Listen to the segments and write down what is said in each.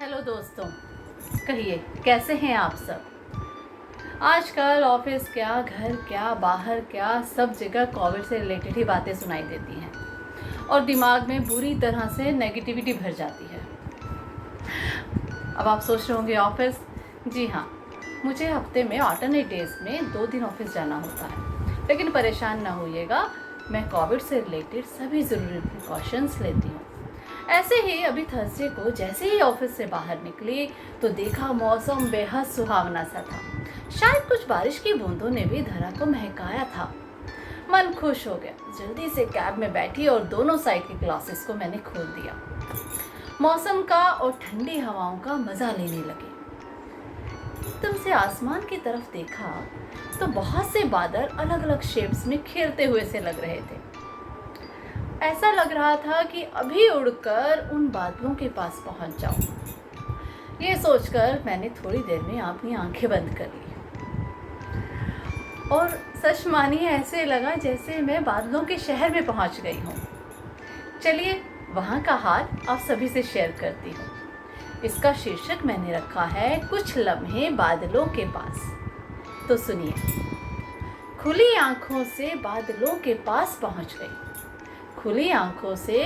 Hello दोस्तों, कहिए कैसे हैं आप सब। आजकल ऑफिस क्या, घर क्या, बाहर क्या, सब जगह कोविड से रिलेटेड ही बातें सुनाई देती हैं और दिमाग में बुरी तरह से नेगेटिविटी भर जाती है। अब आप सोच रहे होंगे ऑफिस, जी हाँ, मुझे हफ्ते में अल्टरनेट डेज में 2 दिन ऑफिस जाना होता है, लेकिन परेशान ना होइएगा, मैं कोविड से रिलेटेड सभी ज़रूरी प्रिकॉशंस लेती हूँ। ऐसे ही अभी थर्सडे को जैसे ही ऑफिस से बाहर निकली तो देखा मौसम बेहद सुहावना सा था। शायद कुछ बारिश की बूंदों ने भी धरा को महकाया था। मन खुश हो गया, जल्दी से कैब में बैठी और दोनों साइड के ग्लासेस को मैंने खोल दिया। मौसम का और ठंडी हवाओं का मजा लेने लगी। एकदम से आसमान की तरफ देखा तो बहुत से बादल अलग अलग शेप्स में खेलते हुए से लग रहे थे। ऐसा लग रहा था कि अभी उड़कर उन बादलों के पास पहुंच जाऊं। ये सोचकर मैंने थोड़ी देर में अपनी आंखें बंद कर ली और सच मानिए ऐसे लगा जैसे मैं बादलों के शहर में पहुंच गई हूं। चलिए वहां का हाल आप सभी से शेयर करती हूँ। इसका शीर्षक मैंने रखा है कुछ लम्हे बादलों के पास। तो सुनिए। खुली आंखों से बादलों के पास पहुंच गई, खुली आंखों से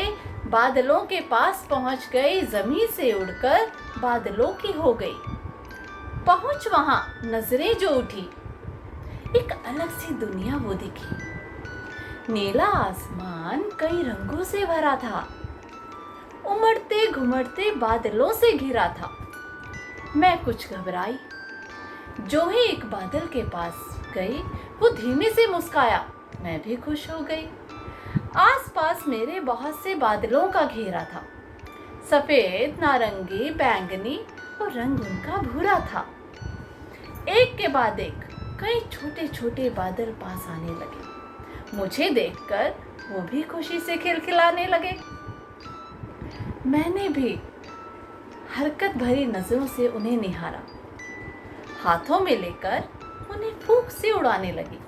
बादलों के पास पहुंच गई, जमीन से उड़कर बादलों की हो गई। पहुंच वहां नजरें जो उठी, एक अलग सी दुनिया वो दिखी। नीला आसमान कई रंगों से भरा था, उमड़ते घुमड़ते बादलों से घिरा था। मैं कुछ घबराई, जो ही एक बादल के पास गई वो धीमे से मुस्काया। मैं भी खुश हो गई। आसपास मेरे बहुत से बादलों का घेरा था, सफेद, नारंगी, बैंगनी और रंग उनका भूरा था। एक के बाद एक कई छोटे छोटे बादल पास आने लगे। मुझे देखकर वो भी खुशी से खिलखिलाने लगे। मैंने भी हरकत भरी नजरों से उन्हें निहारा, हाथों में लेकर उन्हें फूंक से उड़ाने लगी।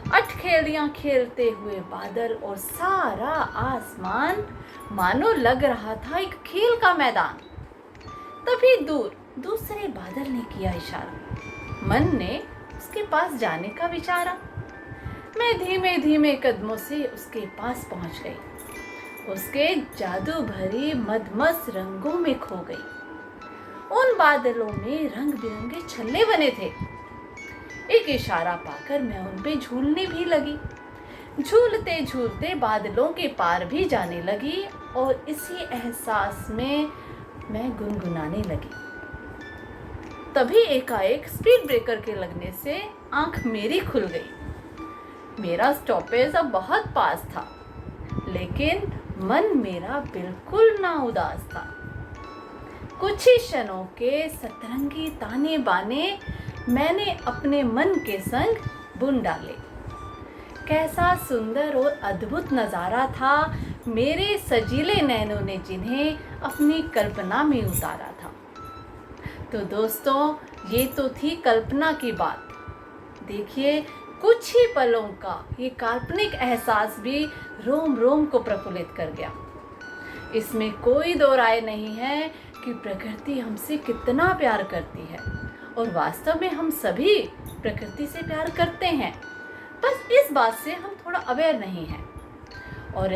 अटखेलियां खेलते हुए बादल और सारा आसमान मानो लग रहा था एक खेल का मैदान। तभी दूर दूसरे बादल ने किया इशारा। मन ने उसके पास जाने का विचारा। मैं धीमे धीमे कदमों से उसके पास पहुंच गई, उसके जादू भरी मदमस्त रंगों में खो गई। उन बादलों में रंग बिरंगे छल्ले बने थे। एक इशारा पाकर मैं उन पे झूलने भी लगी। झूलते झूलते बादलों के पार भी जाने लगी और इसी एहसास में मैं गुनगुनाने लगी। तभी एकाएक स्पीड ब्रेकर के लगने से आंख मेरी खुल गई। मेरा स्टॉपेज अब बहुत पास था, लेकिन मन मेरा बिल्कुल ना उदास था। कुछ ही क्षणों के सतरंगी ताने बाने मैंने अपने मन के संग बुन डाले। कैसा सुंदर और अद्भुत नज़ारा था मेरे सजीले नैनों ने जिन्हें अपनी कल्पना में उतारा था। तो दोस्तों, ये तो थी कल्पना की बात। देखिए, कुछ ही पलों का ये काल्पनिक एहसास भी रोम रोम को प्रफुल्लित कर गया। इसमें कोई दो राय नहीं है कि प्रकृति हमसे कितना प्यार करती है और वास्तव में हम सभी प्रकृति से प्यार करते हैं, बस इस बात से हम थोड़ा अवेयर नहीं हैं। और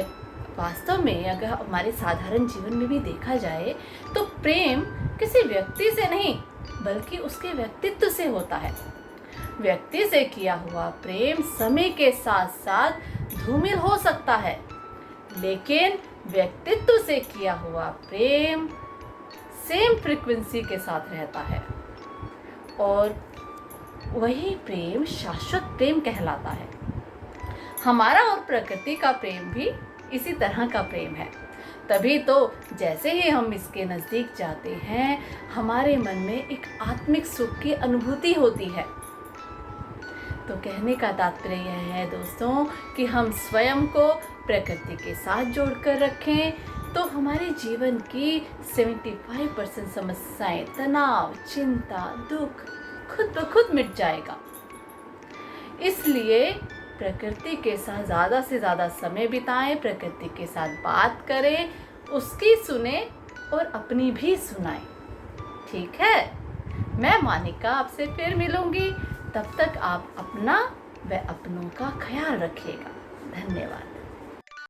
वास्तव में अगर हमारे साधारण जीवन में भी देखा जाए तो प्रेम किसी व्यक्ति से नहीं बल्कि उसके व्यक्तित्व से होता है। व्यक्ति से किया हुआ प्रेम समय के साथ साथ धूमिल हो सकता है, लेकिन व्यक्तित्व से किया हुआ प्रेम सेम फ्रीक्वेंसी के साथ रहता है और वही प्रेम शाश्वत प्रेम कहलाता है। हमारा और प्रकृति का प्रेम भी इसी तरह का प्रेम है। तभी तो जैसे ही हम इसके नज़दीक जाते हैं, हमारे मन में एक आत्मिक सुख की अनुभूति होती है। तो कहने का तात्पर्य यह है दोस्तों कि हम स्वयं को प्रकृति के साथ जोड़कर रखें तो हमारे जीवन की 75% समस्याएं, तनाव, चिंता, दुख खुद ब खुद मिट जाएगा। इसलिए प्रकृति के साथ ज़्यादा से ज़्यादा समय बिताएं, प्रकृति के साथ बात करें, उसकी सुने और अपनी भी सुनाएं। ठीक है, मैं मानिका आपसे फिर मिलूंगी। तब तक आप अपना व अपनों का ख्याल रखिएगा। धन्यवाद।